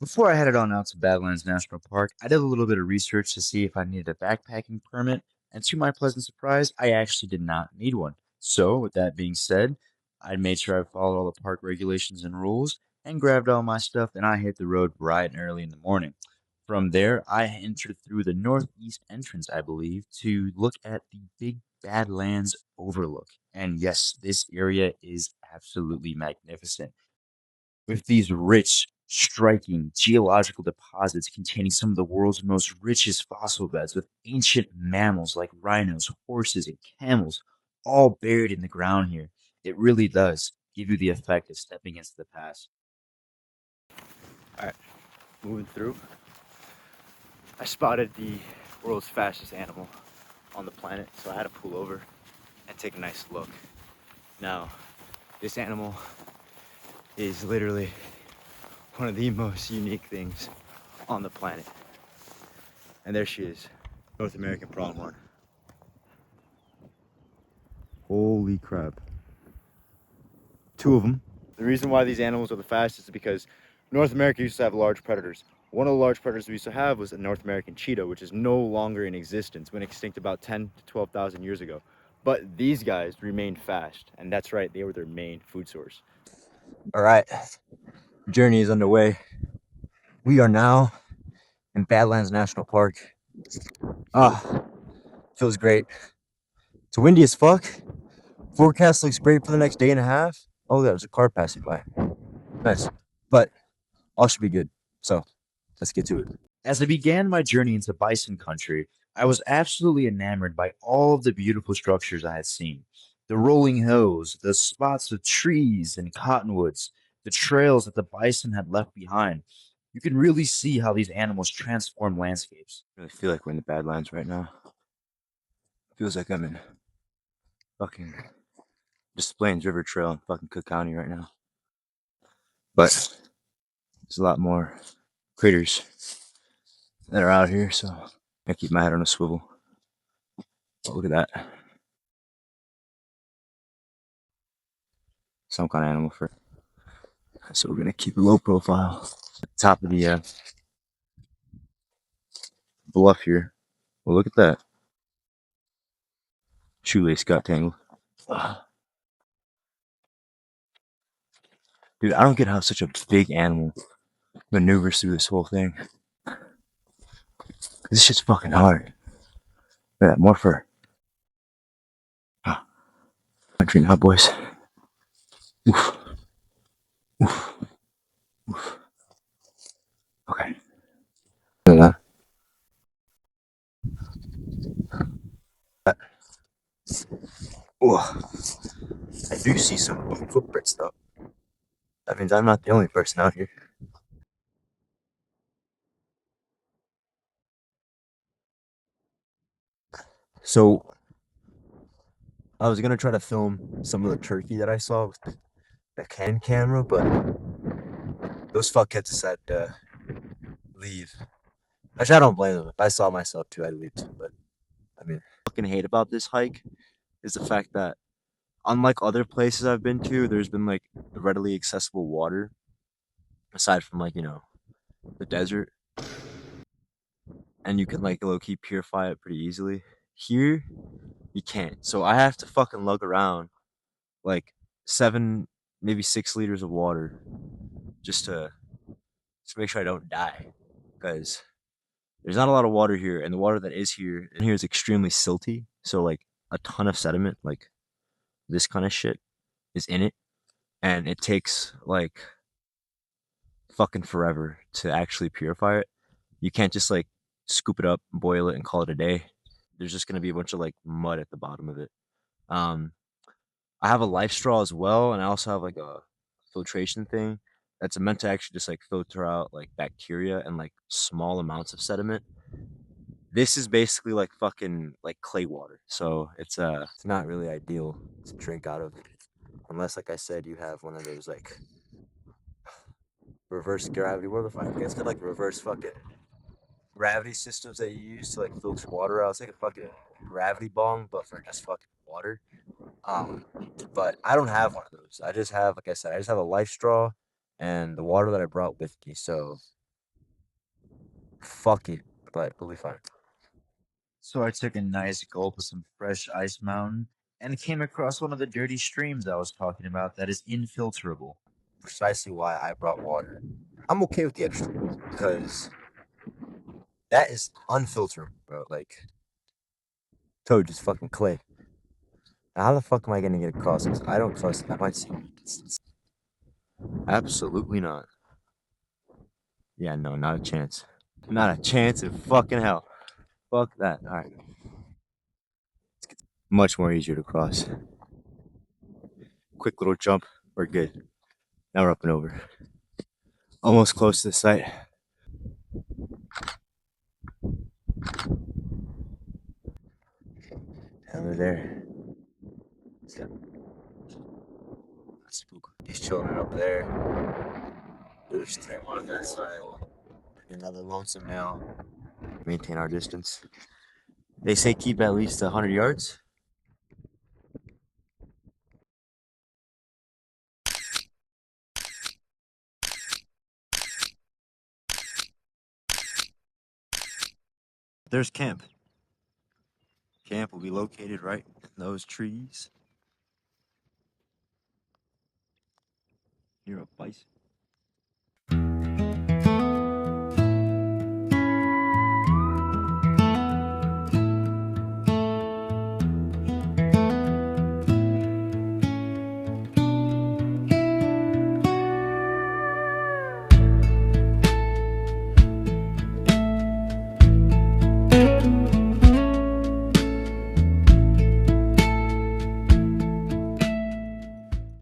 Before I headed on out to Badlands National Park, I did a little bit of research to see if I needed a backpacking permit, and to my pleasant surprise, I actually did not need one. So, with that being said, I made sure I followed all the park regulations and rules and grabbed all my stuff, and I hit the road bright and early in the morning. From there, I entered through the northeast entrance, I believe, to look at the Big Badlands overlook. And yes, this area is absolutely magnificent with these rich, striking geological deposits containing some of the world's most richest fossil beds with ancient mammals like rhinos, horses, and camels all buried in the ground here. It really does give you the effect of stepping into the past. All right, moving through, I spotted the world's fastest animal on the planet, so I had to pull over and take a nice look. Now, this animal is literally one of the most unique things on the planet. And there she is, North American pronghorn. Holy crap. Two of them. The reason why these animals are the fastest is because North America used to have large predators. One of the large predators we used to have was a North American cheetah, which is no longer in existence, went extinct about 10 to 12,000 years ago. But these guys remained fast, and that's right, they were their main food source. All right, journey is underway. We are now in Badlands National Park. Ah, feels great. It's windy as fuck. Forecast looks great for the next day and a half. Oh, there's a car passing by. Nice. But all should be good. So let's get to it. As I began my journey into bison country, I was absolutely enamored by all of the beautiful structures I had seen. The rolling hills, the spots of trees and cottonwoods, the trails that the bison had left behind. You can really see how these animals transform landscapes. I really feel like we're in the Badlands right now. Feels like I'm in fucking Des Plaines River Trail in fucking Cook County right now. But there's a lot more critters that are out here, so I keep my head on a swivel. Oh, look at that. Some kind of animal for. So we're gonna keep a low profile. At the top of the bluff here. Well, look at that. Shoelace got tangled. Dude, I don't get how such a big animal maneuvers through this whole thing. This shit's fucking hard. Look at that, more fur. Country now, boys. Oof. Oof. Oof. Okay. Look at that. Oh, I do see some footprints though. That means I'm not the only person out here. So I was gonna try to film some of the turkey that I saw with the Canon camera, but those fuckheads decided to leave. Actually, I don't blame them. If I saw myself too, I'd leave too. But I mean, fucking hate about this hike is the fact that unlike other places I've been to, there's been like readily accessible water aside from like the desert, and you can like low key purify it pretty easily. Here, you can't. So I have to fucking lug around like 7, maybe 6 liters of water just to make sure I don't die, because there's not a lot of water here, and the water that is here is extremely silty. So like a ton of sediment, like this kind of shit, is in it, and it takes like fucking forever to actually purify it. You can't just like scoop it up, boil it, and call it a day. There's just gonna be a bunch of like mud at the bottom of it. Um, I have a life straw as well, and I also have like a filtration thing that's meant to actually just like filter out like bacteria and like small amounts of sediment. This is basically like fucking like clay water, so it's not really ideal to drink out of, unless like I said you have one of those like reverse gravity. What the fuck? I guess got like reverse fucking gravity systems that you use to like filter water out. It's like a fucking gravity bomb, but for just fucking water. Um, but I don't have one of those. I just have, like I said, I just have a life straw and the water that I brought with me. So Fuck it, but we'll be fine. So I took a nice gulp of some fresh ice mountain and came across one of the dirty streams I was talking about that is infiltrable. Precisely why I brought water. I'm okay with the extra because that is unfiltered, bro. Like, toad just fucking clay. Now, how the fuck am I gonna get across this? I don't trust. I might see distance. Absolutely not. Yeah, no, not a chance. Not a chance in fucking hell. Fuck that. All right. Much more easier to cross. Quick little jump. We're good. Now we're up and over. Almost close to the site. And we're there. He's chilling up there. There's three on that side. Another lonesome now. Maintain our distance. They say keep at least 100 yards. There's camp. Camp will be located right in those trees. You're a bison.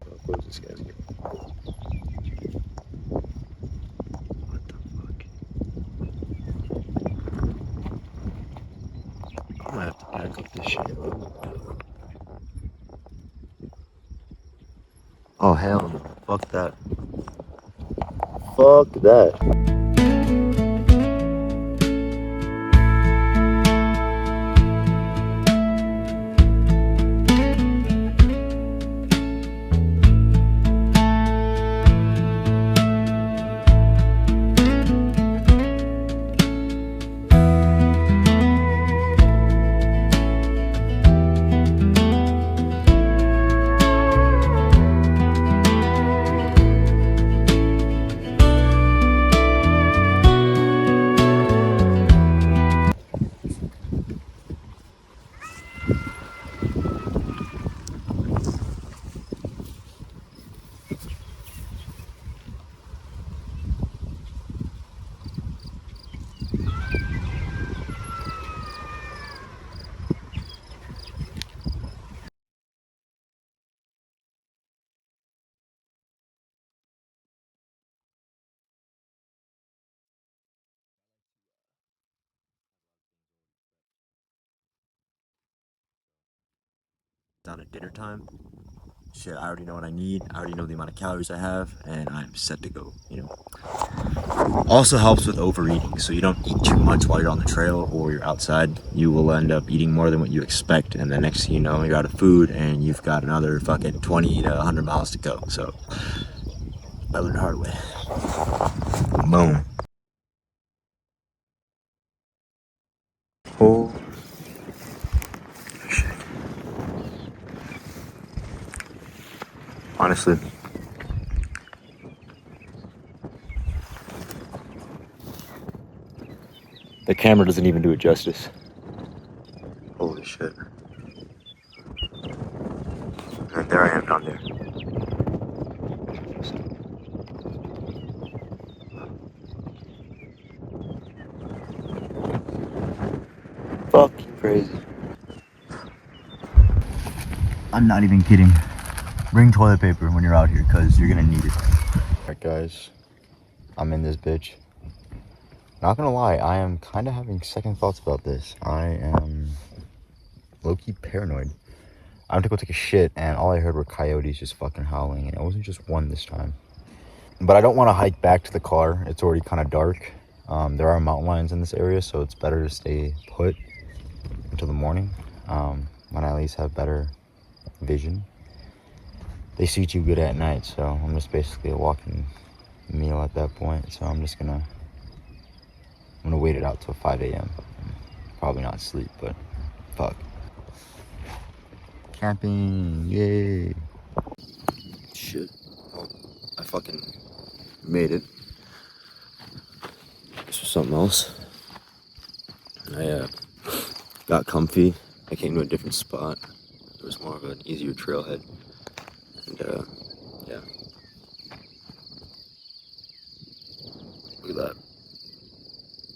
How close this guy's getting. What the fuck? I'm gonna have to back up this shit. Oh hell no. Fuck that. Fuck that. Down at dinner time. Shit, I already know what I need. I already know the amount of calories I have, and I'm set to go, you know. Also helps with overeating, so you don't eat too much while you're on the trail or you're outside. You will end up eating more than what you expect, and the next thing you know, you're out of food and you've got another fucking 20 to 100 miles to go. So, I learned the hard way. Boom. Oh. Honestly, the camera doesn't even do it justice. Holy shit. And there I am down there. Fucking crazy. I'm not even kidding. Bring toilet paper when you're out here, because you're gonna need it. Alright guys, I'm in this bitch. Not gonna lie, I am kind of having second thoughts about this. I am low-key paranoid. I went to go take a shit, and all I heard were coyotes just fucking howling, and it wasn't just one this time. But I don't want to hike back to the car. It's already kind of dark. There are mountain lions in this area, so it's better to stay put until the morning, when I at least have better vision. They suit you good at night, so I'm just basically a walking meal at that point. So I'm just gonna gonna wait it out till 5 a.m. Probably not sleep, but fuck. Camping, yay! Shit. Well, I fucking made it. This was something else. I got comfy. I came to a different spot. It was more of an easier trailhead. And yeah, look at that.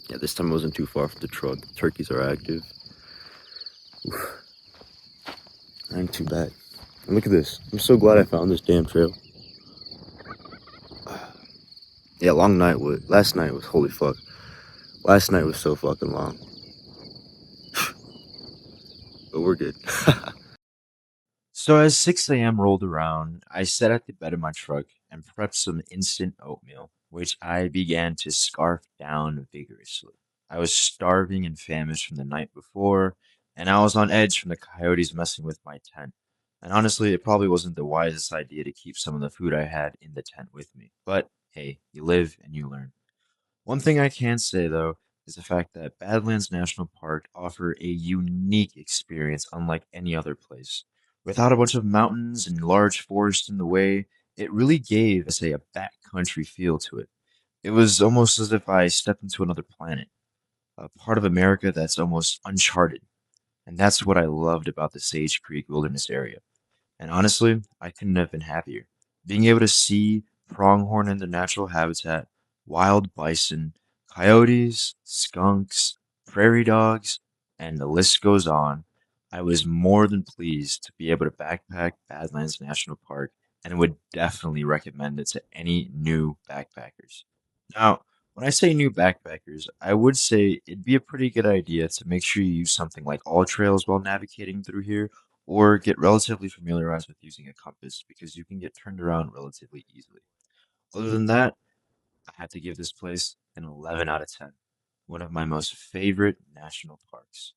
Yeah, this time I wasn't too far from the truck. Turkeys are active. Oof, ain't too bad. And look at this. I'm so glad I found this damn trail. Yeah, long night. Last night was holy fuck. Last night was so fucking long. But we're good. So as 6 a.m. rolled around, I sat at the bed of my truck and prepped some instant oatmeal, which I began to scarf down vigorously. I was starving and famished from the night before, and I was on edge from the coyotes messing with my tent. And honestly, it probably wasn't the wisest idea to keep some of the food I had in the tent with me. But hey, you live and you learn. One thing I can say, though, is the fact that Badlands National Park offer a unique experience unlike any other place. Without a bunch of mountains and large forests in the way, it really gave, I say, a backcountry feel to it. It was almost as if I stepped into another planet, a part of America that's almost uncharted. And that's what I loved about the Sage Creek Wilderness area. And honestly, I couldn't have been happier. Being able to see pronghorn in their natural habitat, wild bison, coyotes, skunks, prairie dogs, and the list goes on, I was more than pleased to be able to backpack Badlands National Park and would definitely recommend it to any new backpackers. Now, when I say new backpackers, I would say it'd be a pretty good idea to make sure you use something like All Trails while navigating through here, or get relatively familiarized with using a compass because you can get turned around relatively easily. Other than that, I have to give this place an 11 out of 10. One of my most favorite national parks.